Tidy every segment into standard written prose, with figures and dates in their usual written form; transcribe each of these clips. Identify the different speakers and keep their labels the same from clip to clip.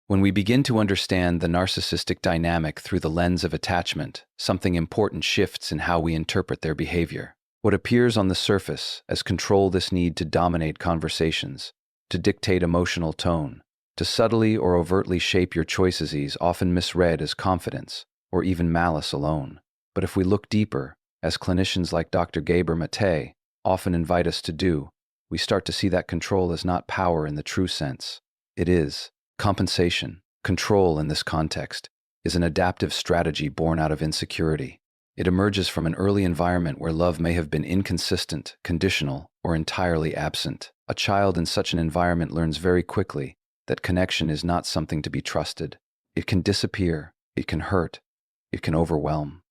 Speaker 1: When we begin to understand the narcissistic dynamic through the lens of attachment, something important shifts in how we interpret their behavior. What appears on the surface as control, this need to dominate conversations, to dictate emotional tone, to subtly or overtly shape your choices, is often misread as confidence or even malice alone. But if we look deeper, as clinicians like Dr. Gabor Maté often invite us to do, we start to see that control is not power in the true sense. It is compensation. Control in this context is an adaptive strategy born out of insecurity. It emerges from an early environment where love may have been inconsistent, conditional, or entirely absent. A child in such an environment learns very quickly that connection is not something to be trusted. It can disappear, it can hurt, it can overwhelm.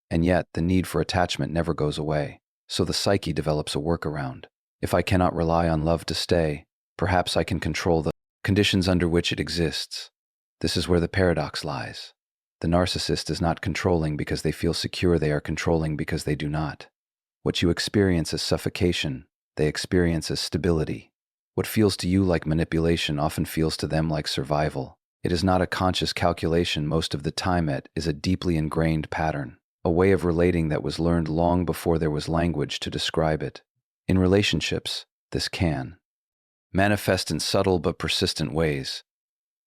Speaker 1: And yet, the need for attachment never goes away. So the psyche develops a workaround. If I cannot rely on love to stay, perhaps I can control the conditions under which it exists. This is where the paradox lies. The narcissist is not controlling because they feel secure, they are controlling because they do not. What you experience as suffocation, they experience as stability. What feels to you like manipulation often feels to them like survival. It is not a conscious calculation most of the time, it is a deeply ingrained pattern, a way of relating that was learned long before there was language to describe it. In relationships, this can manifest in subtle but persistent ways.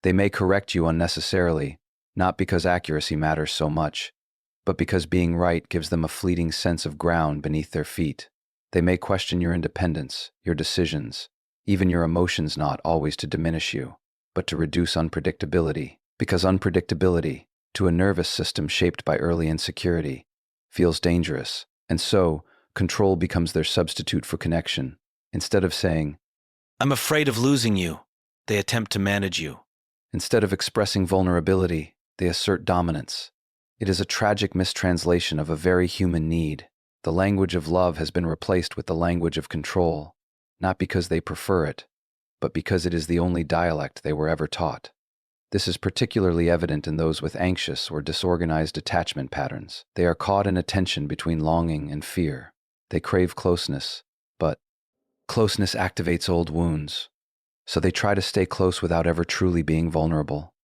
Speaker 1: They may correct you unnecessarily, not because accuracy matters so much, but because being right gives them a fleeting sense of ground beneath their feet. They may question your independence, your decisions, even your emotions, not always to diminish you, but to reduce unpredictability, because unpredictability, to a nervous system shaped by early insecurity, feels dangerous, and so control becomes their substitute for connection. Instead of saying,
Speaker 2: "I'm afraid of losing you," they attempt to manage you.
Speaker 1: Instead of expressing vulnerability, they assert dominance. It is a tragic mistranslation of a very human need. The language of love has been replaced with the language of control, not because they prefer it, but because it is the only dialect they were ever taught. This is particularly evident in those with anxious or disorganized attachment patterns. They are caught in a tension between longing and fear. They crave closeness, but closeness activates old wounds. So they try to stay close without ever truly being vulnerable.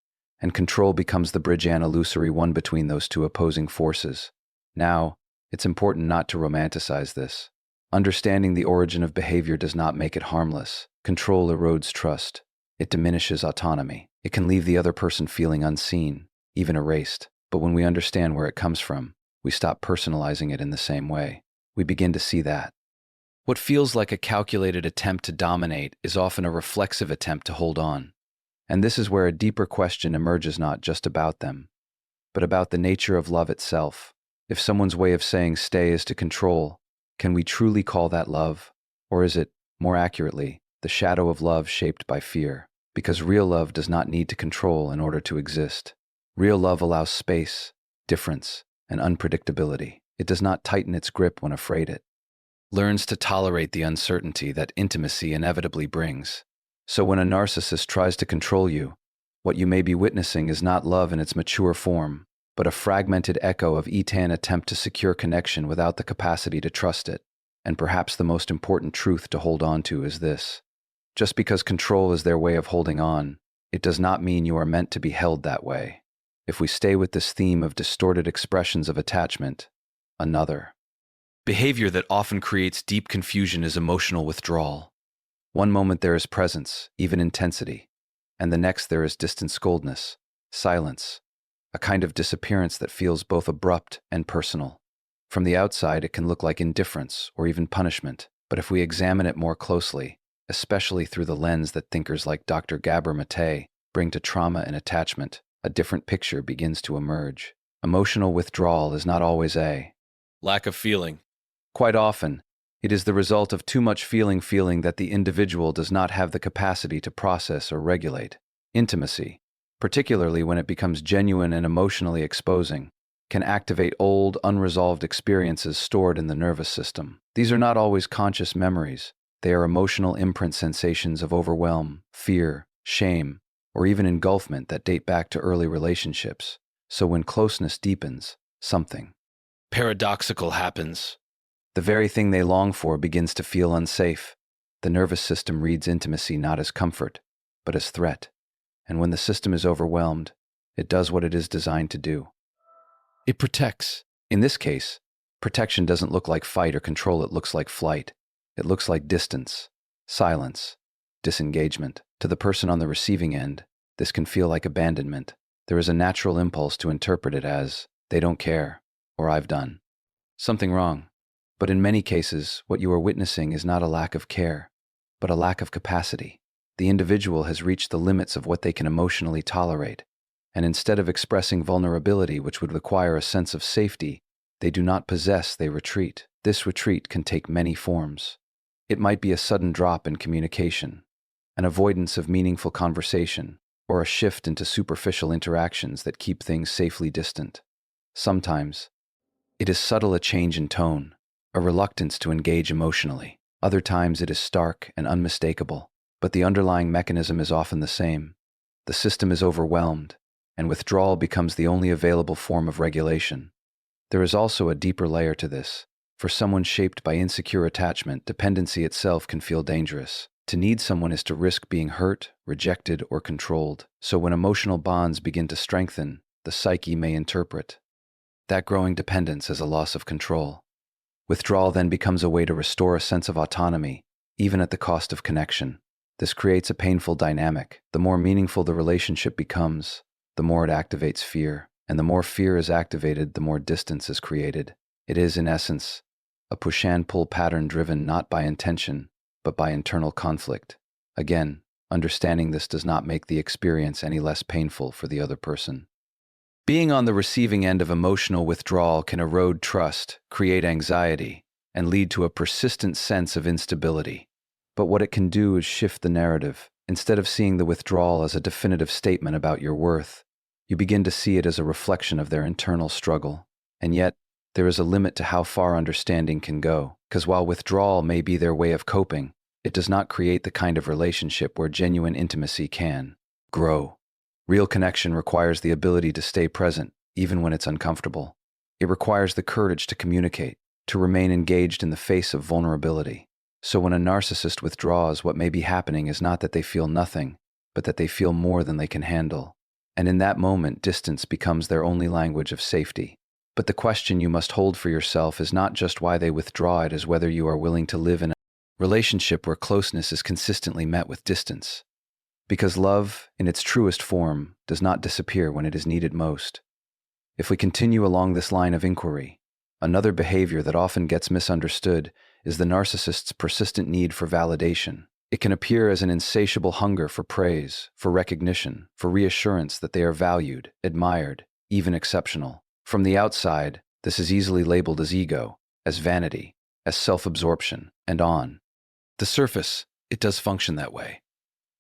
Speaker 1: And control becomes the bridge, an illusory one between those two opposing forces. Now, it's important not to romanticize this. Understanding the origin of behavior does not make it harmless. Control erodes trust. It diminishes autonomy. It can leave the other person feeling unseen, even erased. But when we understand where it comes from, we stop personalizing it in the same way. We begin to see that what feels like a calculated attempt to dominate is often a reflexive attempt to hold on. And this is where a deeper question emerges, not just about them, but about the nature of love itself. If someone's way of saying stay is to control, can we truly call that love? Or is it, more accurately, the shadow of love shaped by fear? Because real love does not need to control in order to exist. Real love allows space, difference, and unpredictability. It does not tighten its grip when afraid. It learns to tolerate the uncertainty that intimacy inevitably brings. So when a narcissist tries to control you, what you may be witnessing is not love in its mature form, but a fragmented echo of an attempt to secure connection without the capacity to trust it. And perhaps the most important truth to hold on to is this: just because control is their way of holding on, it does not mean you are meant to be held that way. If we stay with this theme of distorted expressions of attachment, another behavior that often creates deep confusion is emotional withdrawal. One moment there is presence, even intensity, and the next there is distant coldness, silence, a kind of disappearance that feels both abrupt and personal. From the outside, it can look like indifference or even punishment, but if we examine it more closely, especially through the lens that thinkers like Dr. Gabor Maté bring to trauma and attachment, a different picture begins to emerge. Emotional withdrawal is not always a
Speaker 2: Lack of feeling.
Speaker 1: Quite often, it is the result of too much feeling that the individual does not have the capacity to process or regulate. Intimacy, particularly when it becomes genuine and emotionally exposing, can activate old, unresolved experiences stored in the nervous system. These are not always conscious memories. They are emotional imprint, sensations of overwhelm, fear, shame, or even engulfment that date back to early relationships. So when closeness deepens, something
Speaker 2: Paradoxical happens.
Speaker 1: the very thing they long for begins to feel unsafe. The nervous system reads intimacy not as comfort, but as threat. and when the system is overwhelmed, it does what it is designed to do. It protects. In this case, protection doesn't look like fight or control, it looks like flight. It looks like distance, silence, disengagement. To the person on the receiving end, this can feel like abandonment. There is a natural impulse to interpret it as, they don't care, or I've done something wrong. But in many cases, what you are witnessing is not a lack of care, but a lack of capacity. The individual has reached the limits of what they can emotionally tolerate, and instead of expressing vulnerability, which would require a sense of safety, they do not possess, they retreat. This retreat can take many forms. It might be a sudden drop in communication, an avoidance of meaningful conversation, or a shift into superficial interactions that keep things safely distant. Sometimes, it is subtle, a change in tone, a reluctance to engage emotionally. Other times it is stark and unmistakable, but the underlying mechanism is often the same. The system is overwhelmed, and withdrawal becomes the only available form of regulation. There is also a deeper layer to this. For someone shaped by insecure attachment, dependency itself can feel dangerous. To need someone is to risk being hurt, rejected, or controlled. So when emotional bonds begin to strengthen, the psyche may interpret that growing dependence as a loss of control. Withdrawal then becomes a way to restore a sense of autonomy, even at the cost of connection. This creates a painful dynamic. The more meaningful the relationship becomes, the more it activates fear, and the more fear is activated, the more distance is created. It is, in essence, a push-and-pull pattern driven not by intention, but by internal conflict. Again, understanding this does not make the experience any less painful for the other person. Being on the receiving end of emotional withdrawal can erode trust, create anxiety, and lead to a persistent sense of instability. But what it can do is shift the narrative. Instead of seeing the withdrawal as a definitive statement about your worth, you begin to see it as a reflection of their internal struggle. And yet, there is a limit to how far understanding can go, because while withdrawal may be their way of coping, it does not create the kind of relationship where genuine intimacy can grow. Real connection requires the ability to stay present, even when it's uncomfortable. It requires the courage to communicate, to remain engaged in the face of vulnerability. So when a narcissist withdraws, what may be happening is not that they feel nothing, but that they feel more than they can handle. And in that moment, distance becomes their only language of safety. But the question you must hold for yourself is not just why they withdraw, it is whether you are willing to live in a relationship where closeness is consistently met with distance. Because love, in its truest form, does not disappear when it is needed most. If we continue along this line of inquiry, another behavior that often gets misunderstood is the narcissist's persistent need for validation. It can appear as an insatiable hunger for praise, for recognition, for reassurance that they are valued, admired, even exceptional. From the outside, this is easily labeled as ego, as vanity, as self-absorption, and on the surface, it does function that way.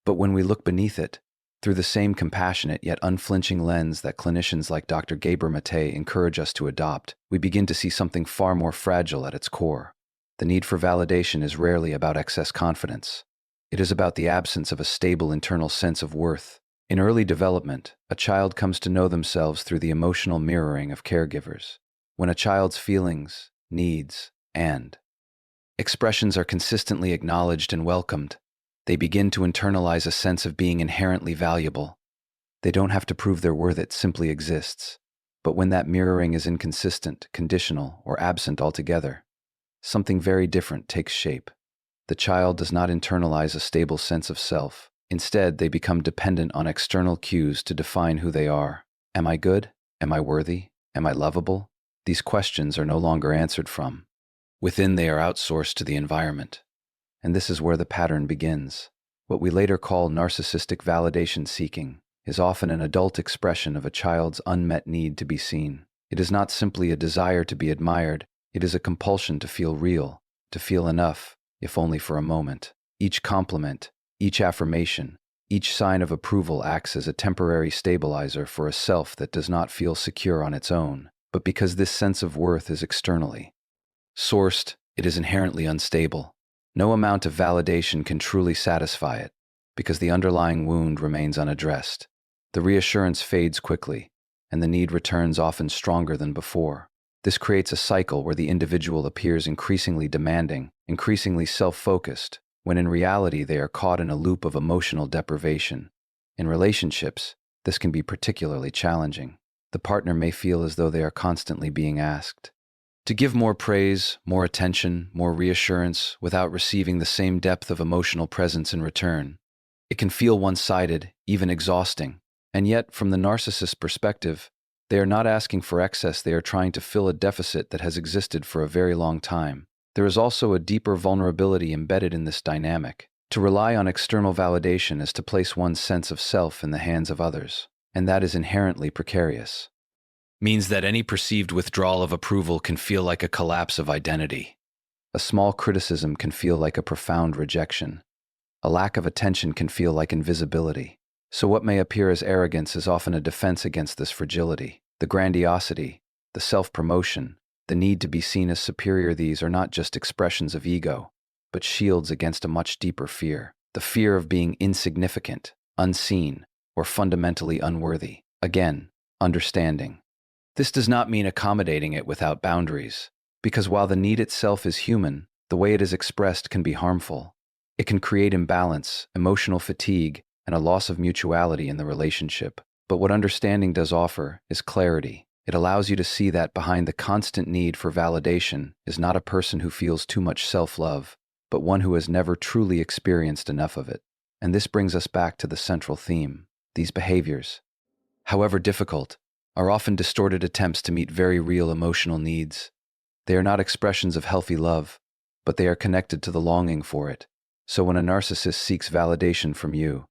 Speaker 1: But when we look beneath it, through the same compassionate yet unflinching lens that clinicians like Dr. Gabor Maté encourage us to adopt, we begin to see something far more fragile at its core. The need for validation is rarely about excess confidence. It is about the absence of a stable internal sense of worth. In early development, a child comes to know themselves through the emotional mirroring of caregivers. When a child's feelings, needs, and expressions are consistently acknowledged and welcomed, they begin to internalize a sense of being inherently valuable. They don't have to prove their worth, it simply exists. But when that mirroring is inconsistent, conditional, or absent altogether, something very different takes shape. The child does not internalize a stable sense of self. Instead, they become dependent on external cues to define who they are. Am I good? Am I worthy? Am I lovable? These questions are no longer answered from within, they are outsourced to the environment. And this is where the pattern begins. What we later call narcissistic validation seeking is often an adult expression of a child's unmet need to be seen. It is not simply a desire to be admired, it is a compulsion to feel real, to feel enough, if only for a moment. Each compliment, each affirmation, each sign of approval acts as a temporary stabilizer for a self that does not feel secure on its own. But because this sense of worth is externally sourced, it is inherently unstable. No amount of validation can truly satisfy it, because the underlying wound remains unaddressed. The reassurance fades quickly, and the need returns often stronger than before. This creates a cycle where the individual appears increasingly demanding, increasingly self-focused, when in reality they are caught in a loop of emotional deprivation. In relationships, this can be particularly challenging. The partner may feel as though they are constantly being asked to give more praise, more attention, more reassurance without receiving the same depth of emotional presence in return. It can feel one-sided, even exhausting. And yet, from the narcissist's perspective, they are not asking for excess, they are trying to fill a deficit that has existed for a very long time. There is also a deeper vulnerability embedded in this dynamic. To rely on external validation is to place one's sense of self in the hands of others, and that is inherently precarious.
Speaker 2: Means that any perceived withdrawal of approval can feel like a collapse of identity.
Speaker 1: A small criticism can feel like a profound rejection. A lack of attention can feel like invisibility. So what may appear as arrogance is often a defense against this fragility. The grandiosity, the self-promotion, the need to be seen as superior, these are not just expressions of ego, but shields against a much deeper fear. The fear of being insignificant, unseen, or fundamentally unworthy. Again, understanding. This does not mean accommodating it without boundaries, because while the need itself is human, the way it is expressed can be harmful. It can create imbalance, emotional fatigue, and a loss of mutuality in the relationship. But what understanding does offer is clarity. It allows you to see that behind the constant need for validation is not a person who feels too much self-love, but one who has never truly experienced enough of it. And this brings us back to the central theme. These behaviors, however difficult, are often distorted attempts to meet very real emotional needs. They are not expressions of healthy love, but they are connected to the longing for it. So when a narcissist seeks validation from you,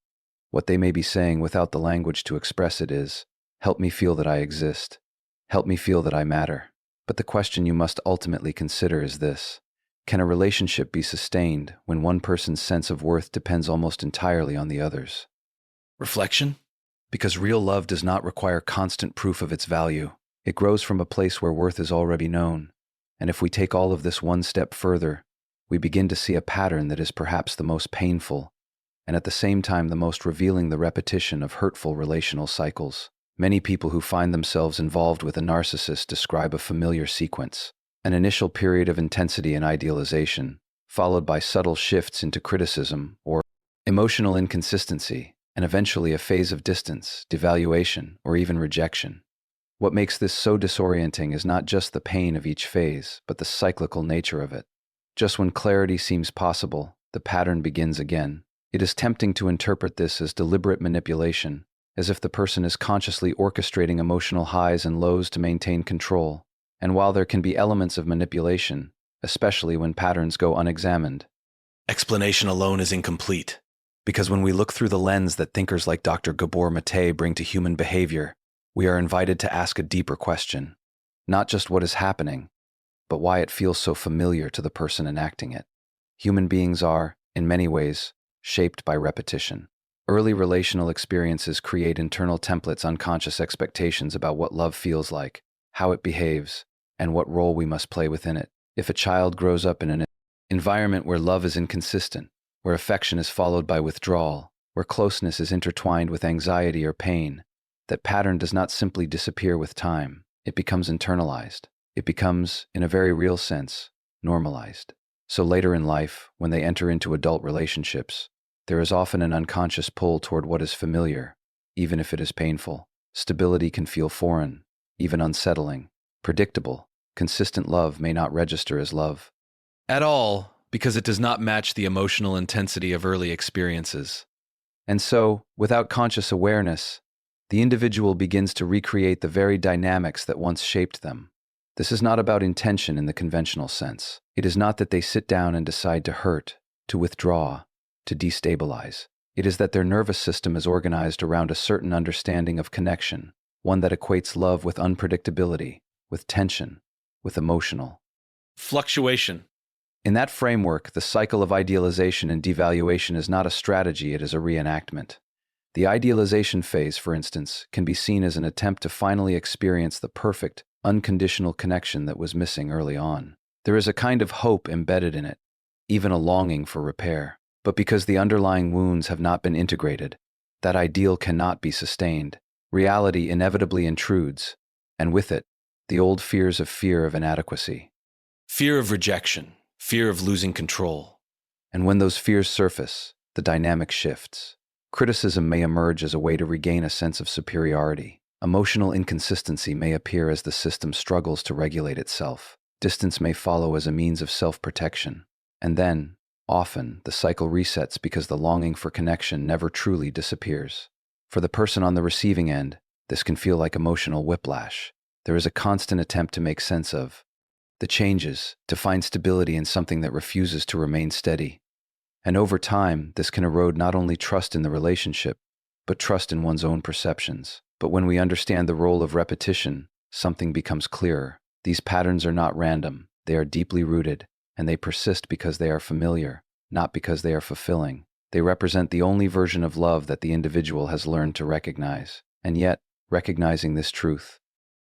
Speaker 1: what they may be saying without the language to express it is, "Help me feel that I exist. Help me feel that I matter." But the question you must ultimately consider is this: can a relationship be sustained when one person's sense of worth depends almost entirely on the other's?
Speaker 2: Reflection?
Speaker 1: Because real love does not require constant proof of its value. It grows from a place where worth is already known. And if we take all of this one step further, we begin to see a pattern that is perhaps the most painful, and at the same time the most revealing: the repetition of hurtful relational cycles. Many people who find themselves involved with a narcissist describe a familiar sequence: an initial period of intensity and idealization, followed by subtle shifts into criticism or emotional inconsistency, and eventually a phase of distance, devaluation, or even rejection. What makes this so disorienting is not just the pain of each phase, but the cyclical nature of it. Just when clarity seems possible, the pattern begins again. It is tempting to interpret this as deliberate manipulation, as if the person is consciously orchestrating emotional highs and lows to maintain control. And while there can be elements of manipulation, especially when patterns go unexamined,
Speaker 2: Explanation alone is incomplete.
Speaker 1: because when we look through the lens that thinkers like Dr. Gabor Maté bring to human behavior, we are invited to ask a deeper question. Not just what is happening, but why it feels so familiar to the person enacting it. Human beings are, in many ways, shaped by repetition. Early relational experiences create internal templates, unconscious expectations about what love feels like, how it behaves, and what role we must play within it. If a child grows up in an environment where love is inconsistent, where affection is followed by withdrawal, where closeness is intertwined with anxiety or pain, that pattern does not simply disappear with time. It becomes internalized. It becomes, in a very real sense, normalized. So later in life, when they enter into adult relationships, there is often an unconscious pull toward what is familiar, even if it is painful. Stability can feel foreign, even unsettling. Predictable, consistent love may not register as love
Speaker 2: At all, because it does not match the emotional intensity of early experiences.
Speaker 1: And so, without conscious awareness, the individual begins to recreate the very dynamics that once shaped them. This is not about intention in the conventional sense. It is not that they sit down and decide to hurt, to withdraw, to destabilize. It is that their nervous system is organized around a certain understanding of connection, one that equates love with unpredictability, with tension, with emotional
Speaker 2: Fluctuation.
Speaker 1: In that framework, the cycle of idealization and devaluation is not a strategy, it is a reenactment. The idealization phase, for instance, can be seen as an attempt to finally experience the perfect, unconditional connection that was missing early on. There is a kind of hope embedded in it, even a longing for repair. But because the underlying wounds have not been integrated, that ideal cannot be sustained. Reality inevitably intrudes, and with it, the old fear of inadequacy.
Speaker 2: Fear of rejection. Fear of losing control.
Speaker 1: And when those fears surface, the dynamic shifts. Criticism may emerge as a way to regain a sense of superiority. Emotional inconsistency may appear as the system struggles to regulate itself. Distance may follow as a means of self-protection. And then, often, the cycle resets because the longing for connection never truly disappears. For the person on the receiving end, this can feel like emotional whiplash. There is a constant attempt to make sense of the changes, to find stability in something that refuses to remain steady. And over time, this can erode not only trust in the relationship, but trust in one's own perceptions. But when we understand the role of repetition, something becomes clearer. These patterns are not random, they are deeply rooted, and they persist because they are familiar, not because they are fulfilling. They represent the only version of love that the individual has learned to recognize. And yet, recognizing this truth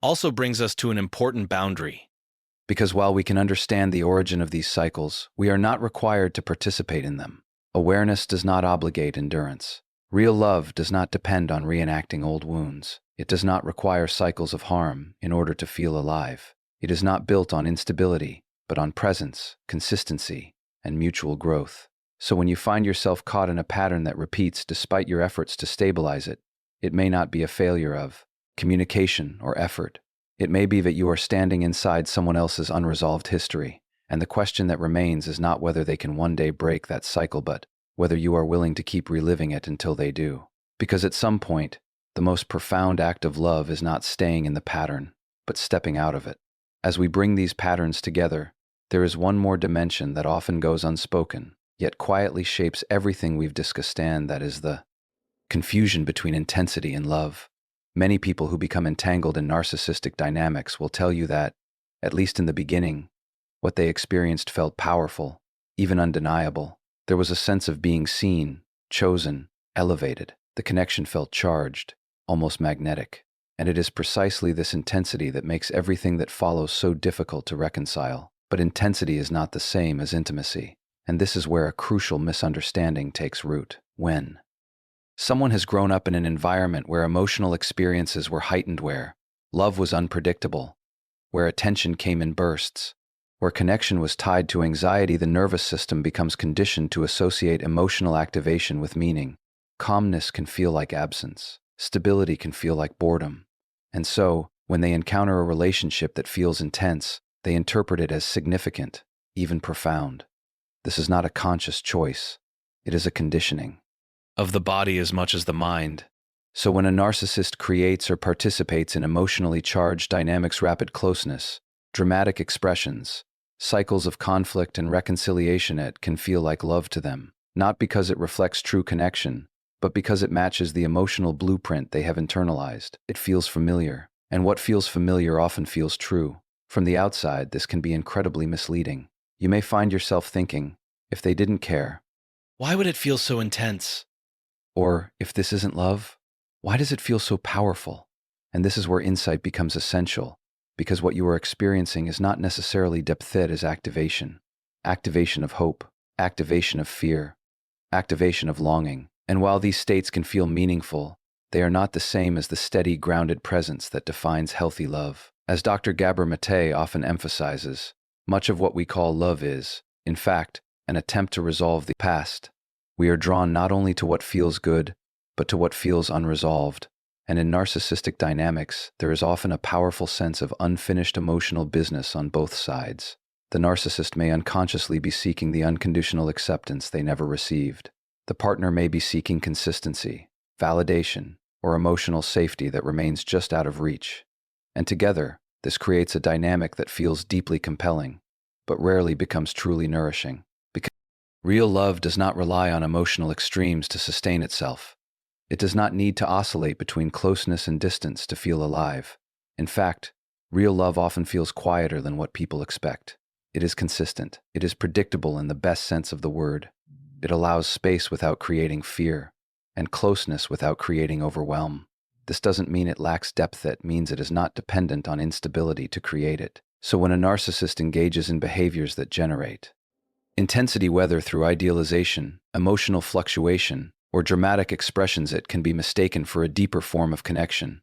Speaker 2: Also brings us to an important boundary.
Speaker 1: because while we can understand the origin of these cycles, we are not required to participate in them. Awareness does not obligate endurance. Real love does not depend on reenacting old wounds. It does not require cycles of harm in order to feel alive. It is not built on instability, but on presence, consistency, and mutual growth. So when you find yourself caught in a pattern that repeats despite your efforts to stabilize it, it may not be a failure of communication or effort. It may be that you are standing inside someone else's unresolved history, and the question that remains is not whether they can one day break that cycle, but whether you are willing to keep reliving it until they do. Because at some point, the most profound act of love is not staying in the pattern, but stepping out of it. As we bring these patterns together, there is one more dimension that often goes unspoken, yet quietly shapes everything we've discussed, and that is the confusion between intensity and love. Many people who become entangled in narcissistic dynamics will tell you that, at least in the beginning, what they experienced felt powerful, even undeniable. There was a sense of being seen, chosen, elevated. The connection felt charged, almost magnetic. And it is precisely this intensity that makes everything that follows so difficult to reconcile. But intensity is not the same as intimacy. And this is where a crucial misunderstanding takes root. When someone has grown up in an environment where emotional experiences were heightened, where love was unpredictable, where attention came in bursts, where connection was tied to anxiety, the nervous system becomes conditioned to associate emotional activation with meaning. Calmness can feel like absence. Stability can feel like boredom. And so, when they encounter a relationship that feels intense, they interpret it as significant, even profound. This is not a conscious choice. It is a conditioning
Speaker 2: Of the body as much as the mind.
Speaker 1: So when a narcissist creates or participates in emotionally charged dynamics, rapid closeness, dramatic expressions, cycles of conflict and reconciliation, it can feel like love to them, not because it reflects true connection, but because it matches the emotional blueprint they have internalized. It feels familiar, and what feels familiar often feels true. From the outside, this can be incredibly misleading. You may find yourself thinking, if they didn't care,
Speaker 2: Why would it feel so intense?
Speaker 1: or if this isn't love, why does it feel so powerful? And this is where insight becomes essential, because what you are experiencing is not necessarily depth, it is activation. Activation of hope, activation of fear, activation of longing. And while these states can feel meaningful, they are not the same as the steady, grounded presence that defines healthy love. As Dr. Gabor Maté often emphasizes, much of what we call love is, in fact, an attempt to resolve the past. We are drawn not only to what feels good, but to what feels unresolved. And in narcissistic dynamics, there is often a powerful sense of unfinished emotional business on both sides. The narcissist may unconsciously be seeking the unconditional acceptance they never received. The partner may be seeking consistency, validation, or emotional safety that remains just out of reach. And together, this creates a dynamic that feels deeply compelling, but rarely becomes truly nourishing. Because real love does not rely on emotional extremes to sustain itself. It does not need to oscillate between closeness and distance to feel alive. In fact, real love often feels quieter than what people expect. It is consistent. It is predictable in the best sense of the word. It allows space without creating fear, and closeness without creating overwhelm. This doesn't mean it lacks depth, it means it is not dependent on instability to create it. So when a narcissist engages in behaviors that generate intensity, whether through idealization, emotional fluctuation, or dramatic expressions, it can be mistaken for a deeper form of connection.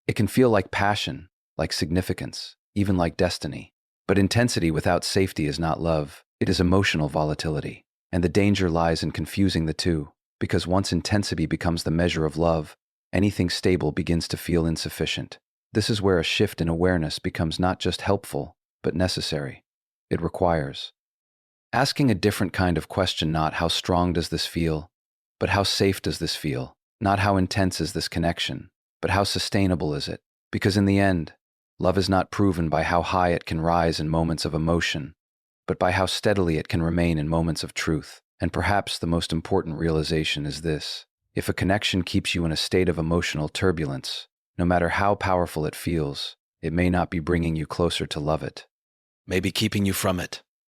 Speaker 1: It can feel like passion, like significance, even like destiny. But intensity without safety is not love, it is emotional volatility. And the danger lies in confusing the two. because once intensity becomes the measure of love, anything stable begins to feel insufficient. This is where a shift in awareness becomes not just helpful, but necessary. It requires asking a different kind of question, not how strong does this feel, but how safe does this feel? Not how intense is this connection, but how sustainable is it? Because in the end, love is not proven by how high it can rise in moments of emotion, but by how steadily it can remain in moments of truth. And perhaps the most important realization is this: if a connection keeps you in a state of emotional turbulence, no matter how powerful it feels, it may not be bringing you closer to love it.
Speaker 2: Maybe keeping you from it.